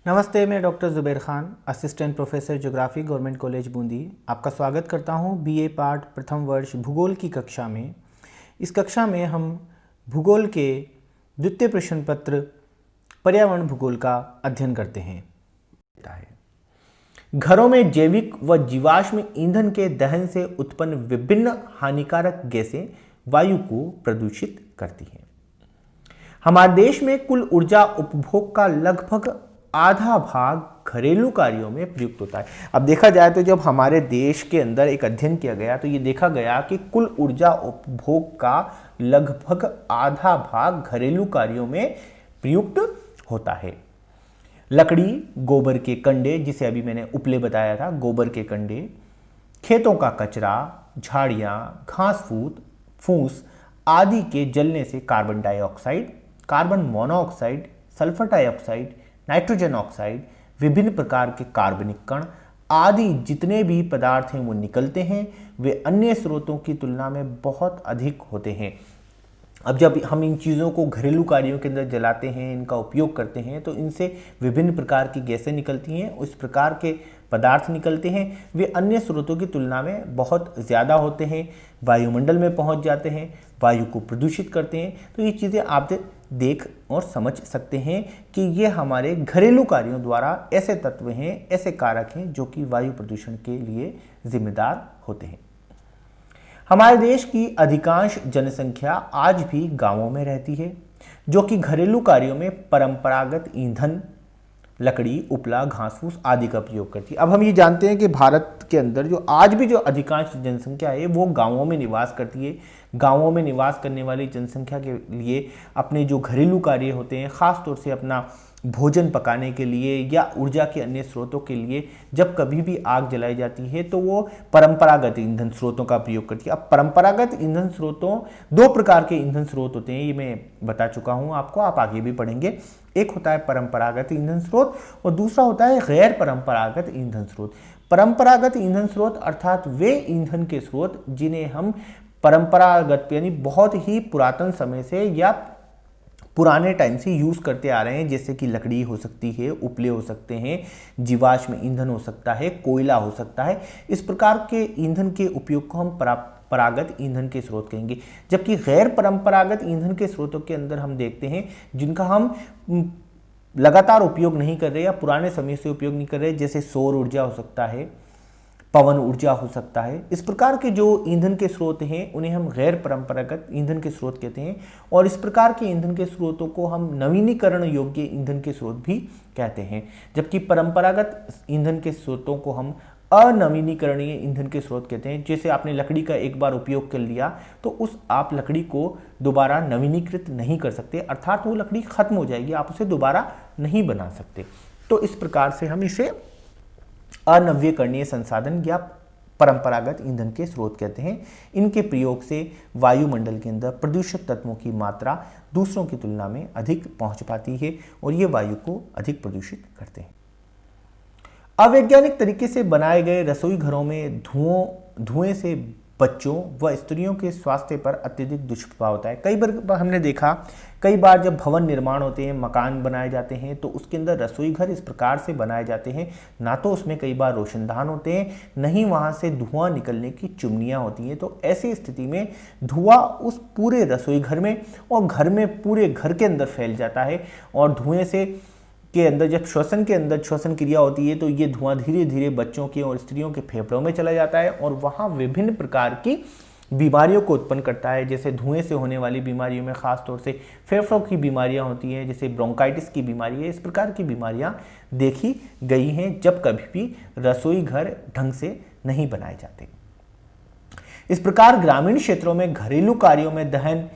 नमस्ते, मैं doctor Zubair Khan, assistant professor geography, government college Bundi. आपका स्वागत करता हूं बीए पार्ट प्रथम वर्ष भूगोल की कक्षा में। इस कक्षा में हम भूगोल के द्वितीय प्रश्न पत्र पर्यावरण भूगोल का अध्ययन करते हैं। घरों में जैविक व जीवाश्म ईंधन के दहन से उत्पन्न विभिन्न हानिकारक गैसें वायु को प्रदूषित करती हैं। हमारे देश में कुल ऊर्जा उपभोग का लगभग आधा भाग घरेलू कार्यों में प्रयुक्त होता है। अब देखा जाए तो जब हमारे देश के अंदर एक अध्ययन किया गया तो ये देखा गया कि कुल ऊर्जा उपभोग का लगभग आधा भाग घरेलू कार्यों में प्रयुक्त होता है। लकड़ी, गोबर के कंडे, जिसे अभी मैंने उपले बताया था, गोबर के कंडे, खेतों का कचरा, झाड़ियाँ, घास फूस आदि के जलने से carbon dioxide, carbon monoxide, sulphur dioxide, nitrogen oxide, विभिन्न प्रकार के कार्बनिक कण आदि जितने भी पदार्थ हैं वो निकलते हैं, वे अन्य स्रोतों की तुलना में बहुत अधिक होते हैं। अब जब हम इन चीज़ों को घरेलू कार्यों के अंदर जलाते हैं, इनका उपयोग करते हैं, तो इनसे विभिन्न प्रकार की गैसें निकलती हैं, उस प्रकार के पदार्थ निकलते हैं, वे अन्य स्रोतों की तुलना में बहुत ज़्यादा होते हैं, वायुमंडल में पहुंच जाते हैं, वायु को प्रदूषित करते हैं। तो ये चीज़ें आप देख और समझ सकते हैं कि ये हमारे घरेलू कार्यों द्वारा ऐसे तत्व हैं, ऐसे कारक हैं जो कि वायु प्रदूषण के लिए जिम्मेदार होते हैं। हमारे देश की अधिकांश जनसंख्या आज भी गांवों में रहती है, जो कि घरेलू कार्यों में परंपरागत ईंधन, लकड़ी, उपला, घास फूस आदि का प्रयोग करती है। अब हम ये जानते हैं कि भारत के अंदर जो आज भी जो अधिकांश जनसंख्या है वो गांवों में निवास करती है। गांवों में निवास करने वाली जनसंख्या के लिए अपने जो घरेलू कार्य होते हैं, ख़ास तौर से अपना भोजन पकाने के लिए या ऊर्जा के अन्य स्रोतों के लिए जब कभी भी आग जलाई जाती है तो वो परंपरागत ईंधन स्रोतों का प्रयोग करती है। अब परंपरागत ईंधन स्रोतों, दो प्रकार के ईंधन स्रोत होते हैं, ये मैं बता चुका हूँ आपको, आप आगे भी पढ़ेंगे। एक होता है परंपरागत ईंधन स्रोत और दूसरा होता है गैर परंपरागत ईंधन स्रोत। परंपरागत ईंधन स्रोत अर्थात वे ईंधन के स्रोत जिन्हें हम परंपरागत यानी बहुत ही पुरातन समय से या पुराने टाइम से यूज़ करते आ रहे हैं, जैसे कि लकड़ी हो सकती है, उपले हो सकते हैं, जीवाश्म ईंधन हो सकता है, कोयला हो सकता है। इस प्रकार के ईंधन के उपयोग को हम परंपरागत ईंधन के स्रोत कहेंगे। जबकि गैर परंपरागत ईंधन के स्रोतों के अंदर हम देखते हैं जिनका हम लगातार उपयोग नहीं कर रहे या पुराने समय से उपयोग नहीं कर रहे, जैसे सौर ऊर्जा हो सकता है, पवन ऊर्जा हो सकता है। इस प्रकार के जो ईंधन के स्रोत हैं उन्हें हम गैर परंपरागत ईंधन के स्रोत कहते हैं और इस प्रकार के ईंधन के स्रोतों को हम नवीनीकरण योग्य ईंधन के स्रोत भी कहते हैं। जबकि परंपरागत ईंधन के स्रोतों को हम अनवीनीकरणीय ईंधन के स्रोत कहते हैं। जैसे आपने लकड़ी का एक बार उपयोग कर लिया तो उस आप लकड़ी को दोबारा नवीनीकृत नहीं कर सकते, अर्थात वो लकड़ी खत्म हो जाएगी, आप उसे दोबारा नहीं बना सकते। तो इस प्रकार से हम इसे अनवीकरणीय संसाधन या परंपरागत ईंधन के स्रोत कहते हैं। इनके प्रयोग से वायुमंडल के अंदर प्रदूषक तत्वों की मात्रा दूसरों की तुलना में अधिक पहुंच पाती है और ये वायु को अधिक प्रदूषित करते हैं। अवैज्ञानिक तरीके से बनाए गए रसोई घरों में धुएं से बच्चों व स्त्रियों के स्वास्थ्य पर अत्यधिक दुष्प्रभाव होता है। कई बार हमने देखा, कई बार जब भवन निर्माण होते हैं, मकान बनाए जाते हैं तो उसके अंदर रसोई घर इस प्रकार से बनाए जाते हैं, ना तो उसमें कई बार रोशनदान होते हैं, नहीं वहाँ से धुआं निकलने की चिमनियाँ होती हैं। तो ऐसी स्थिति में धुआं उस पूरे रसोई घर में और घर में पूरे घर के अंदर फैल जाता है और धुएँ से के अंदर जब श्वसन के अंदर श्वसन क्रिया होती है तो ये धुआं धीरे धीरे बच्चों के और स्त्रियों के फेफड़ों में चला जाता है और वहाँ विभिन्न प्रकार की बीमारियों को उत्पन्न करता है। जैसे धुएं से होने वाली बीमारियों में खास तौर से फेफड़ों की बीमारियां होती हैं, जैसे ब्रोंकाइटिस की बीमारी है। इस प्रकार की बीमारियां देखी गई हैं जब कभी भी रसोई घर ढंग से नहीं बनाए जाते। इस प्रकार ग्रामीण क्षेत्रों में घरेलू कार्यों में दहन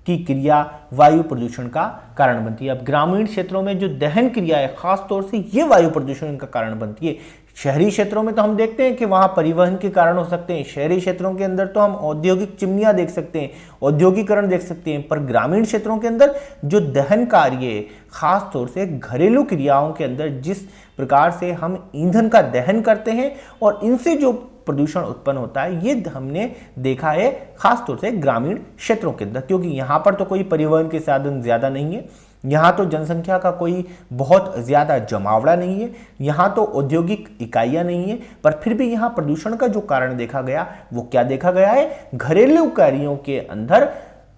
की क्रिया वायु प्रदूषण का कारण बनती है। अब ग्रामीण क्षेत्रों में जो दहन क्रिया है खास तौर से ये वायु प्रदूषण का कारण बनती है। शहरी क्षेत्रों में तो हम देखते हैं कि वहाँ परिवहन के कारण हो सकते हैं, शहरी क्षेत्रों के अंदर तो हम औद्योगिक चिमनियाँ देख सकते हैं, औद्योगिकरण देख सकते हैं, पर ग्रामीण क्षेत्रों के अंदर जो दहन कार्य है खास तौर से घरेलू क्रियाओं के अंदर जिस प्रकार से हम ईंधन का दहन करते हैं और इनसे जो प्रदूषण उत्पन्न होता है, ये हमने देखा है खास तौर से ग्रामीण क्षेत्रों के अंदर, क्योंकि यहाँ पर तो कोई परिवहन के साधन ज़्यादा नहीं है, यहाँ तो जनसंख्या का कोई बहुत ज़्यादा जमावड़ा नहीं है, यहाँ तो औद्योगिक इकाइयाँ नहीं है, पर फिर भी यहाँ प्रदूषण का जो कारण देखा गया वो क्या देखा गया है, घरेलू कार्यों के अंदर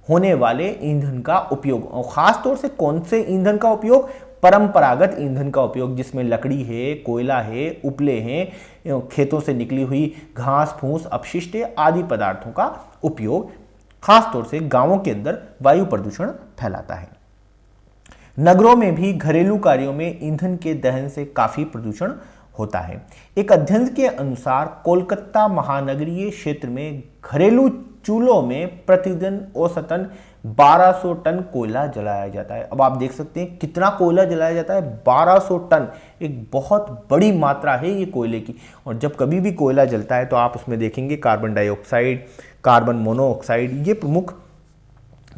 होने वाले ईंधन का उपयोग, और खास तौर से कौन से ईंधन का उपयोग, परंपरागत ईंधन का उपयोग, जिसमें लकड़ी है, कोयला है, उपले हैं, खेतों से निकली हुई घास फूस अपशिष्ट आदि पदार्थों का उपयोग खास तौर से गांवों के अंदर वायु प्रदूषण फैलाता है। नगरों में भी घरेलू कार्यों में ईंधन के दहन से काफी प्रदूषण होता है। एक अध्ययन के अनुसार कोलकाता महानगरीय क्षेत्र में घरेलू चूल्हों में प्रतिदिन औसतन 1200 टन कोयला जलाया जाता है। अब आप देख सकते हैं कितना कोयला जलाया जाता है, 1200 टन, एक बहुत बड़ी मात्रा है ये कोयले की। और जब कभी भी कोयला जलता है तो आप उसमें देखेंगे कार्बन डाइऑक्साइड, कार्बन मोनोऑक्साइड, ये प्रमुख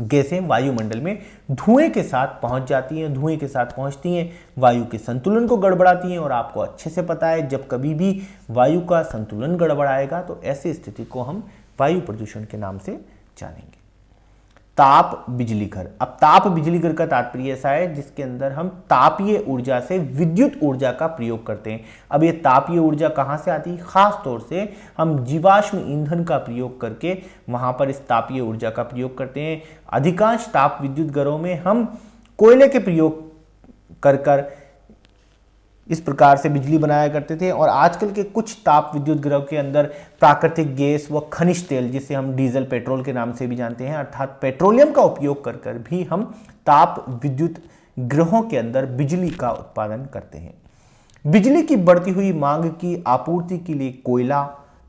गैसें वायुमंडल में धुएं के साथ पहुंच जाती हैं, धुएं के साथ पहुंचती हैं, वायु के संतुलन को गड़बड़ाती हैं। और आपको अच्छे से पता है जब कभी भी वायु का संतुलन गड़बड़ाएगा तो ऐसी स्थिति को हम वायु प्रदूषण के नाम से जानेंगे। ताप बिजली घर। अब ताप बिजली घर का तात्पर्य ऐसा है जिसके अंदर हम तापीय ऊर्जा से विद्युत ऊर्जा का प्रयोग करते हैं। अब ये तापीय ऊर्जा कहाँ से आती है? खास तौर से हम जीवाश्म ईंधन का प्रयोग करके वहां पर इस तापीय ऊर्जा का प्रयोग करते हैं। अधिकांश ताप विद्युत घरों में हम कोयले के प्रयोग कर इस प्रकार से बिजली बनाया करते थे। और आजकल के कुछ ताप विद्युत गृह के अंदर प्राकृतिक गैस व खनिज तेल, जिसे हम डीजल पेट्रोल के नाम से भी जानते हैं, अर्थात पेट्रोलियम का उपयोग कर भी हम ताप विद्युत गृहों के अंदर बिजली का उत्पादन करते हैं। बिजली की बढ़ती हुई मांग की आपूर्ति के लिए कोयला,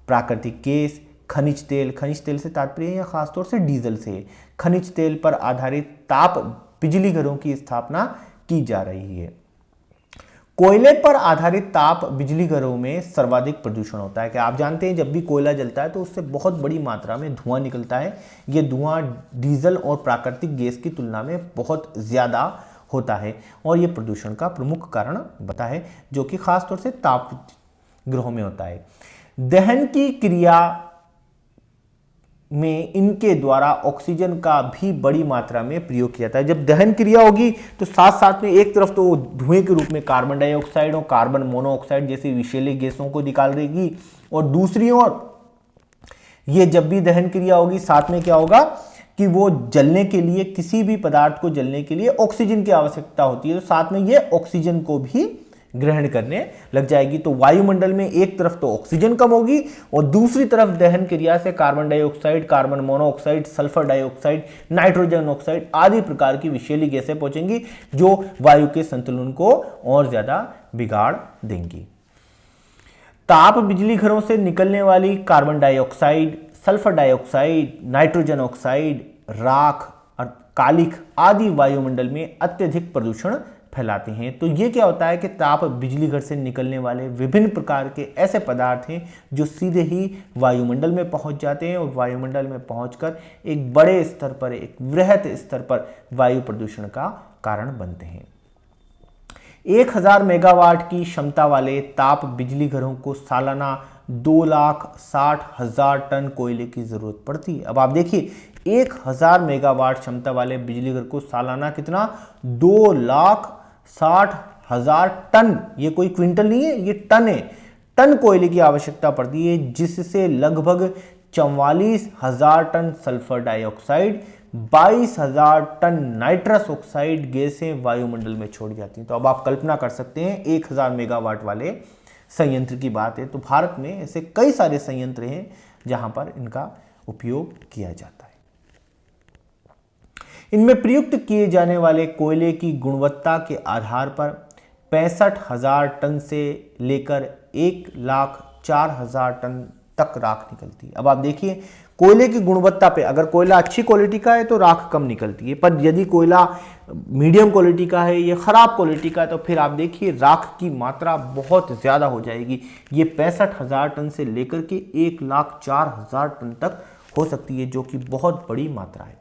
प्राकृतिक गैस, खनिज तेल से तात्पर्य है खासतौर से डीजल से, खनिज तेल पर आधारित ताप बिजली घरों की स्थापना की जा रही है। कोयले पर आधारित ताप बिजली घरों में सर्वाधिक प्रदूषण होता है। कि आप जानते हैं जब भी कोयला जलता है तो उससे बहुत बड़ी मात्रा में धुआं निकलता है। ये धुआं डीजल और प्राकृतिक गैस की तुलना में बहुत ज़्यादा होता है और ये प्रदूषण का प्रमुख कारण बनता है, जो कि खासतौर से ताप गृहों में होता है। दहन की क्रिया में इनके द्वारा ऑक्सीजन का भी बड़ी मात्रा में प्रयोग किया जाता है। जब दहन क्रिया होगी तो साथ साथ में एक तरफ तो धुएं के रूप में कार्बन डाइऑक्साइड और कार्बन मोनोऑक्साइड जैसी विषैली गैसों को निकाल देगी, और दूसरी ओर ये जब भी दहन क्रिया होगी साथ में क्या होगा कि वो जलने के लिए, किसी भी पदार्थ को जलने के लिए ऑक्सीजन की आवश्यकता होती है, तो साथ में ये ऑक्सीजन को भी ग्रहण करने लग जाएगी। तो वायुमंडल में एक तरफ तो ऑक्सीजन कम होगी और दूसरी तरफ दहन क्रिया से carbon dioxide, carbon monoxide, sulphur dioxide, nitrogen oxide आदि प्रकार की विषैली गैसें पहुंचेंगी जो वायु के संतुलन को और ज्यादा बिगाड़ देंगी। ताप बिजली घरों से निकलने वाली carbon dioxide, sulphur dioxide, nitrogen oxide, राख और कालिख आदि वायुमंडल में अत्यधिक प्रदूषण फैलाते हैं। तो ये क्या होता है कि ताप बिजली घर से निकलने वाले विभिन्न प्रकार के ऐसे पदार्थ हैं जो सीधे ही वायुमंडल में पहुंच जाते हैं और वायुमंडल में पहुंचकर एक बड़े स्तर पर, एक वृहत स्तर पर वायु प्रदूषण का कारण बनते हैं। 1000 मेगावाट की क्षमता वाले ताप बिजली घरों को सालाना 2,60,000 टन कोयले की जरूरत पड़ती है। अब आप देखिए 1000 मेगावाट क्षमता वाले बिजली घर को सालाना कितना, 2,60,000 टन, ये कोई क्विंटल नहीं है, ये टन है, टन कोयले की आवश्यकता पड़ती है, जिससे लगभग 44,000 ton sulphur dioxide, 22,000 ton nitrous oxide गैसें वायुमंडल में छोड़ जाती हैं। तो अब आप कल्पना कर सकते हैं 1000 मेगावाट वाले संयंत्र की बात है, तो भारत में ऐसे कई सारे संयंत्र हैं जहां पर इनका उपयोग किया जाता है। इनमें प्रयुक्त किए जाने वाले कोयले की गुणवत्ता के आधार पर 65,000 टन से लेकर 1,04,000 टन तक राख निकलती है। अब आप देखिए कोयले की गुणवत्ता पे, अगर कोयला अच्छी क्वालिटी का है तो राख कम निकलती है, पर यदि कोयला मीडियम क्वालिटी का है या खराब क्वालिटी का है तो फिर आप देखिए राख की मात्रा बहुत ज़्यादा हो जाएगी। ये 65,000 टन से लेकर के 1,04,000 टन तक हो सकती है, जो कि बहुत बड़ी मात्रा है।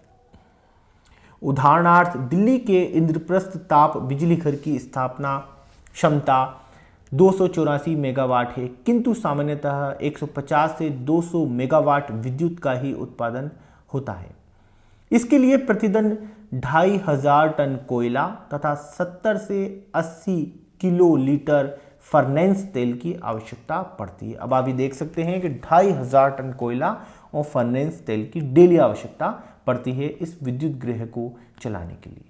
उदाहरणार्थ दिल्ली के इंद्रप्रस्थ ताप बिजली घर की स्थापना क्षमता 284 मेगावाट है, किंतु सामान्यतः 150 से 200 मेगावाट विद्युत का ही उत्पादन होता है। इसके लिए प्रतिदिन 2500 टन कोयला तथा 70 से 80 किलो लीटर फर्नेंस तेल की आवश्यकता पड़ती है। अब आप ये देख सकते हैं कि 2500 टन कोयला और फर्नेंस तेल की डेली आवश्यकता पड़ती है इस विद्युत गृह को चलाने के लिए।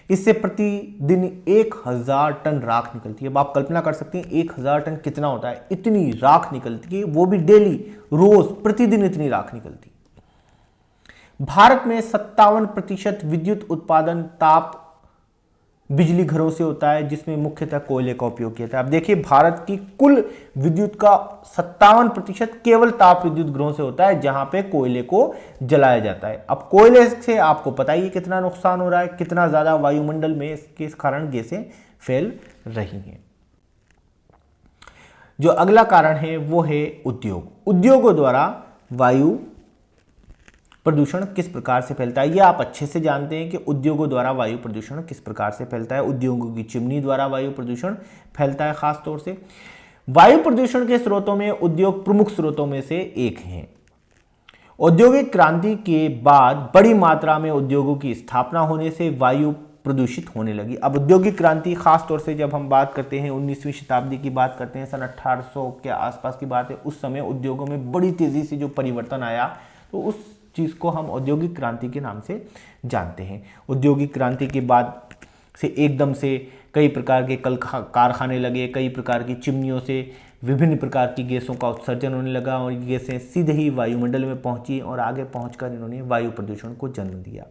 इससे प्रतिदिन 1000 टन राख निकलती है। अब आप कल्पना कर सकते हैं 1000 टन कितना होता है, इतनी राख निकलती है, वो भी डेली, रोज प्रतिदिन इतनी राख निकलती है। भारत में 57% विद्युत उत्पादन ताप बिजली घरों से होता है, जिसमें मुख्यतः कोयले का उपयोग किया जाता है। अब देखिए, भारत की कुल विद्युत का 57% केवल ताप विद्युत घरों से होता है, जहां पे कोयले को जलाया जाता है। अब कोयले से आपको पता ही है कितना नुकसान हो रहा है, कितना ज्यादा वायुमंडल में इसके कारण गैसें फैल रही हैं। जो अगला कारण है वो है उद्योग। उद्योगों द्वारा वायु प्रदूषण किस प्रकार से फैलता है, ये आप अच्छे से जानते हैं कि उद्योगों द्वारा वायु प्रदूषण किस प्रकार से फैलता है। उद्योगों की चिमनी द्वारा वायु प्रदूषण फैलता है। खास तौर से वायु प्रदूषण के स्रोतों में उद्योग प्रमुख स्रोतों में से एक हैं। औद्योगिक क्रांति के बाद बड़ी मात्रा में उद्योगों की स्थापना होने से वायु प्रदूषित होने लगी। अब औद्योगिक क्रांति खास तौर से जब हम बात करते हैं 19वीं शताब्दी की बात करते हैं, सन 1800 के आसपास की बात है, उस समय उद्योगों में बड़ी तेजी से जो परिवर्तन आया, तो उस चीज को हम औद्योगिक क्रांति के नाम से जानते हैं। औद्योगिक क्रांति के बाद से एकदम से कई प्रकार के कल कारखाने लगे, कई प्रकार की चिमनियों से विभिन्न प्रकार की गैसों का उत्सर्जन होने लगा और ये गैसें सीधे ही वायुमंडल में पहुंची और आगे पहुंचकर इन्होंने वायु प्रदूषण को जन्म दिया।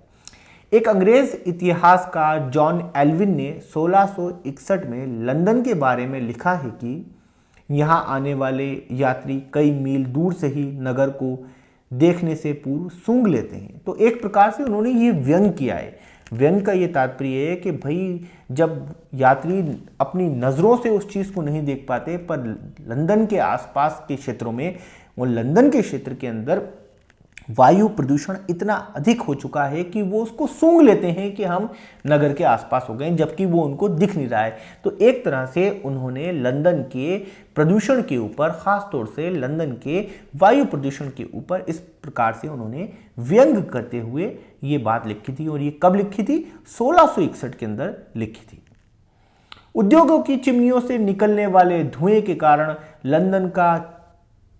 एक अंग्रेज इतिहासकार जॉन एल्विन ने 1661 में लंदन के बारे में लिखा है कि यहाँ आने वाले यात्री कई मील दूर से ही नगर को देखने से पूर्व सूंघ लेते हैं। तो एक प्रकार से उन्होंने ये व्यंग किया है। व्यंग का ये तात्पर्य है कि भाई, जब यात्री अपनी नज़रों से उस चीज़ को नहीं देख पाते, पर लंदन के आसपास के क्षेत्रों में, वो लंदन के क्षेत्र के अंदर वायु प्रदूषण इतना अधिक हो चुका है कि वो उसको सूंघ लेते हैं कि हम नगर के आसपास हो गए, जबकि वो उनको दिख नहीं रहा है। तो एक तरह से उन्होंने लंदन के प्रदूषण के ऊपर, खास तौर से लंदन के वायु प्रदूषण के ऊपर, इस प्रकार से उन्होंने व्यंग करते हुए ये बात लिखी थी। और ये कब लिखी थी? 1661 के अंदर लिखी थी। उद्योगों की चिमनियों से निकलने वाले धुएं के कारण लंदन का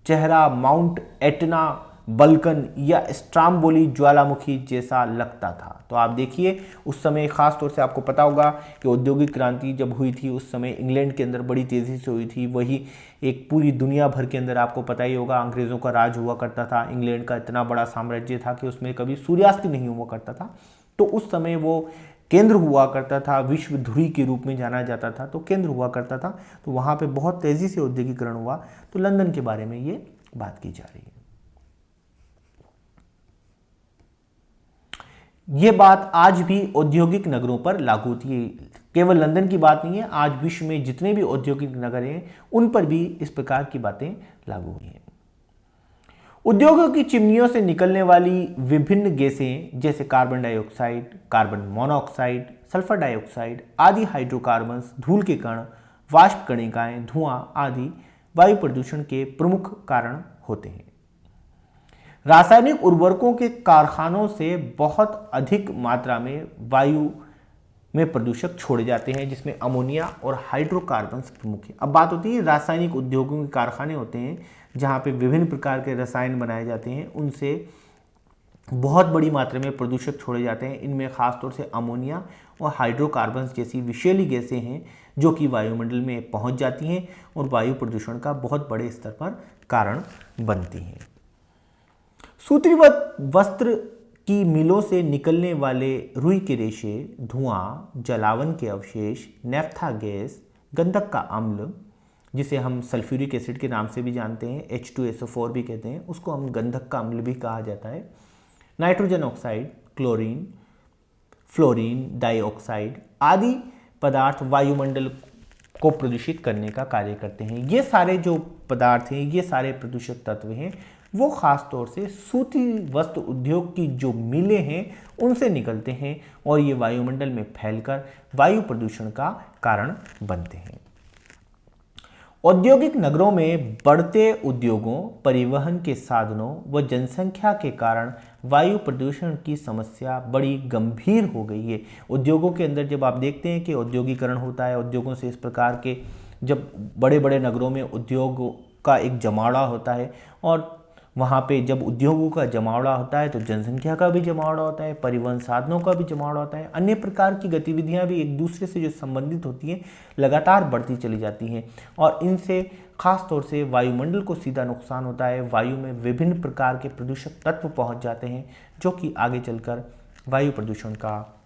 चेहरा माउंट एटना, बल्कन या स्ट्राम्बोली ज्वालामुखी जैसा लगता था। तो आप देखिए, उस समय खास तौर से आपको पता होगा कि औद्योगिक क्रांति जब हुई थी, उस समय इंग्लैंड के अंदर बड़ी तेजी से हुई थी। वही एक पूरी दुनिया भर के अंदर आपको पता ही होगा, अंग्रेज़ों का राज हुआ करता था। इंग्लैंड का इतना बड़ा साम्राज्य था कि उसमें कभी सूर्यास्त नहीं हुआ करता था। तो उस समय वो केंद्र हुआ करता था, विश्व धुरी के रूप में जाना जाता था, तो केंद्र हुआ करता था। तो वहाँ पे बहुत तेज़ी से औद्योगिकरण हुआ। तो लंदन के बारे में ये बात की जा रही है। ये बात आज भी औद्योगिक नगरों पर लागू होती है। केवल लंदन की बात नहीं है, आज विश्व में जितने भी औद्योगिक नगर हैं उन पर भी इस प्रकार की बातें लागू हुई हैं। उद्योगों की चिमनियों से निकलने वाली विभिन्न गैसें जैसे carbon dioxide, carbon monoxide, sulphur dioxide आदि हाइड्रोकार्बन्स, धूल के कण, वाष्प कणिकाएं, धुआं आदि वायु प्रदूषण के प्रमुख कारण होते हैं। रासायनिक उर्वरकों के कारखानों से बहुत अधिक मात्रा में वायु में प्रदूषक छोड़े जाते हैं, जिसमें अमोनिया और हाइड्रोकार्बन्स प्रमुख हैं। अब बात होती है रासायनिक उद्योगों के कारखाने होते हैं जहाँ पे विभिन्न प्रकार के रसायन बनाए जाते हैं, उनसे बहुत बड़ी मात्रा में प्रदूषक छोड़े जाते हैं। इनमें खास तौर से अमोनिया और हाइड्रोकार्बन्स जैसी विषैली गैसें हैं जो कि वायुमंडल में पहुँच जाती हैं और वायु प्रदूषण का बहुत बड़े स्तर पर कारण बनती हैं। सूत्री वस्त्र की मिलों से निकलने वाले रुई के रेशे, धुआं, जलावन के अवशेष, नेफ्था गैस, गंधक का अम्ल जिसे हम सल्फ्यूरिक एसिड के नाम से भी जानते हैं, H2SO4 भी कहते हैं, उसको हम गंधक का अम्ल भी कहा जाता है, nitrogen oxide, chlorine, fluorine, dioxide आदि पदार्थ वायुमंडल को प्रदूषित करने का कार्य करते हैं। ये सारे जो पदार्थ हैं, ये सारे प्रदूषक तत्व हैं, वो खास तौर से सूती वस्त्र उद्योग की जो मिलें हैं उनसे निकलते हैं और ये वायुमंडल में फैलकर वायु प्रदूषण का कारण बनते हैं। औद्योगिक नगरों में बढ़ते उद्योगों, परिवहन के साधनों व जनसंख्या के कारण वायु प्रदूषण की समस्या बड़ी गंभीर हो गई है। उद्योगों के अंदर जब आप देखते हैं कि औद्योगिकरण होता है, उद्योगों से इस प्रकार के जब बड़े बड़े नगरों में उद्योग का एक जमावड़ा होता है, और वहाँ पे जब उद्योगों का जमावड़ा होता है तो जनसंख्या का भी जमावड़ा होता है, परिवहन साधनों का भी जमावड़ा होता है, अन्य प्रकार की गतिविधियाँ भी एक दूसरे से जो संबंधित होती हैं लगातार बढ़ती चली जाती हैं, और इनसे खास तौर से वायुमंडल को सीधा नुकसान होता है। वायु में विभिन्न प्रकार के प्रदूषक तत्व पहुँच जाते हैं जो कि आगे चलकर वायु प्रदूषण का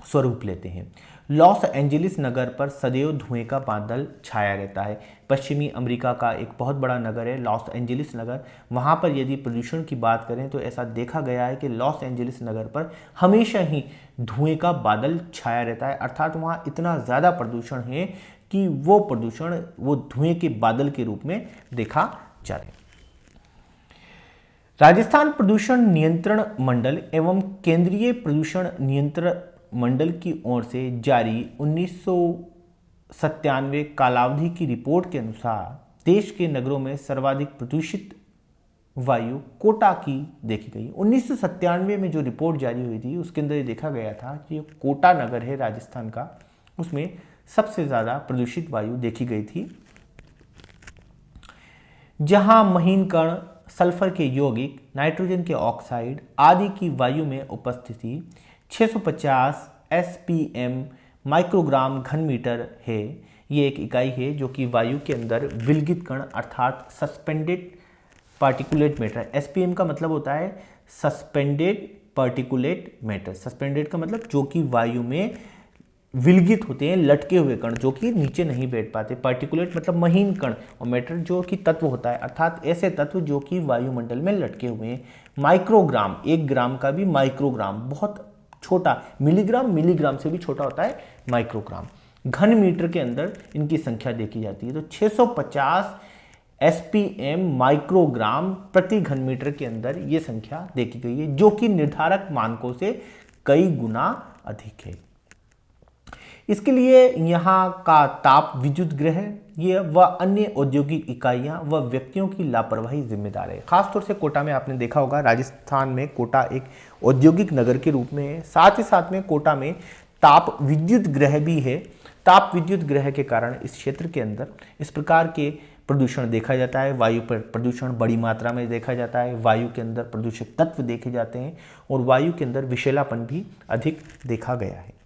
स्वरूप लेते हैं। लॉस एंजलिस नगर पर सदैव धुएं का बादल छाया रहता है। पश्चिमी अमेरिका का एक बहुत बड़ा नगर है लॉस एंजलिस नगर। वहाँ पर यदि प्रदूषण की बात करें तो ऐसा देखा गया है कि लॉस एंजलिस नगर पर हमेशा ही धुएं का बादल छाया रहता है, अर्थात वहाँ इतना ज़्यादा प्रदूषण है कि वो प्रदूषण वो धुएं के बादल के रूप में देखा जा रहा है। राजस्थान प्रदूषण नियंत्रण मंडल एवं केंद्रीय प्रदूषण नियंत्रण मंडल की ओर से जारी 1997 कालावधि की रिपोर्ट के अनुसार देश के नगरों में सर्वाधिक प्रदूषित वायु कोटा की देखी गई। 1997 में जो रिपोर्ट जारी हुई थी उसके अंदर ये देखा गया था कि कोटा नगर है राजस्थान का, उसमें सबसे ज़्यादा प्रदूषित वायु देखी गई थी, जहां महीन कण, सल्फर के यौगिक, नाइट्रोजन के ऑक्साइड आदि की वायु में उपस्थिति 650 SPM माइक्रोग्राम घन मीटर है। ये एक इकाई है जो कि वायु के अंदर विलगित कण अर्थात सस्पेंडेड पार्टिकुलेट मैटर, SPM का मतलब होता है सस्पेंडेड पार्टिकुलेट मैटर। सस्पेंडेड का मतलब जो कि वायु में विलगित होते हैं, लटके हुए कण जो कि नीचे नहीं बैठ पाते। पार्टिकुलेट मतलब महीन कण, और मैटर जो कि तत्व होता है, अर्थात ऐसे तत्व जो कि वायुमंडल में लटके हुए हैं। माइक्रोग्राम, 1 ग्राम का भी माइक्रोग्राम, बहुत छोटा, मिलीग्राम से भी छोटा होता है माइक्रोग्राम। घन मीटर के अंदर इनकी संख्या देखी जाती है तो 650 SPM माइक्रोग्राम प्रति घन मीटर के अंदर ये संख्या देखी गई है, जो कि निर्धारक मानकों से कई गुना अधिक है। इसके लिए यहाँ का ताप विद्युत गृह ये व अन्य औद्योगिक इकाइयाँ व व्यक्तियों की लापरवाही जिम्मेदार है। खासतौर से कोटा में आपने देखा होगा, राजस्थान में कोटा एक औद्योगिक नगर के रूप में है, साथ ही साथ में कोटा में ताप विद्युत गृह भी है। ताप विद्युत गृह के कारण इस क्षेत्र के अंदर इस प्रकार के प्रदूषण देखा जाता है, वायु प्रदूषण बड़ी मात्रा में देखा जाता है, वायु के अंदर प्रदूषक तत्व देखे जाते हैं और वायु के अंदर विषैलापन भी अधिक देखा गया है।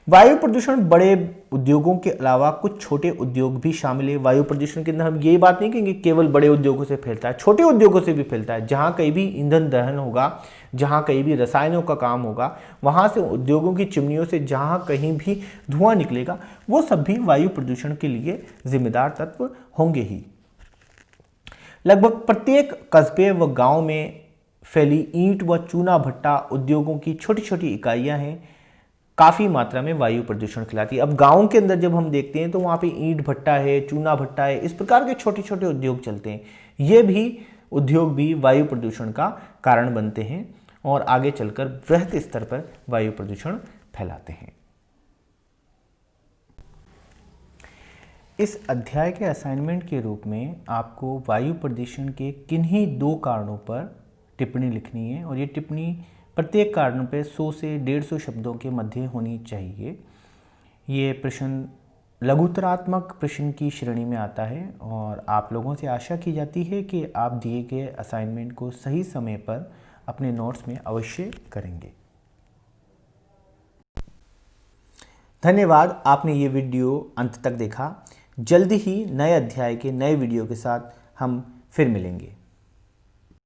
वायु प्रदूषण बड़े उद्योगों के अलावा कुछ छोटे उद्योग भी शामिल है। वायु प्रदूषण के अंदर हम ये बात नहीं कहेंगे केवल बड़े उद्योगों से फैलता है, छोटे उद्योगों से भी फैलता है। जहाँ कहीं भी ईंधन दहन होगा, जहाँ कहीं भी रसायनों का काम होगा, वहाँ से उद्योगों की चिमनियों से जहाँ कहीं भी धुआं निकलेगा, वो सब भी वायु प्रदूषण के लिए जिम्मेदार तत्व होंगे ही। लगभग प्रत्येक कस्बे व गाँव में फैली ईंट व चूना भट्टा उद्योगों की छोटी छोटी इकाइयाँ हैं, काफ़ी मात्रा में वायु प्रदूषण खिलाती है। अब गाँव के अंदर जब हम देखते हैं तो वहाँ पे ईंट भट्टा है, चूना भट्टा है, इस प्रकार के छोटे छोटे उद्योग चलते हैं। ये भी उद्योग भी वायु प्रदूषण का कारण बनते हैं और आगे चलकर बृहत स्तर पर वायु प्रदूषण फैलाते हैं। इस अध्याय के असाइनमेंट के रूप में आपको वायु प्रदूषण के किन्हीं 2 कारणों पर टिप्पणी लिखनी है और ये टिप्पणी प्रत्येक कारण पे 100 से 150 शब्दों के मध्य होनी चाहिए। ये प्रश्न लघुतरात्मक प्रश्न की श्रेणी में आता है और आप लोगों से आशा की जाती है कि आप दिए गए असाइनमेंट को सही समय पर अपने नोट्स में अवश्य करेंगे। धन्यवाद, आपने ये वीडियो अंत तक देखा। जल्दी ही नए अध्याय के नए वीडियो के साथ हम फिर मिलेंगे।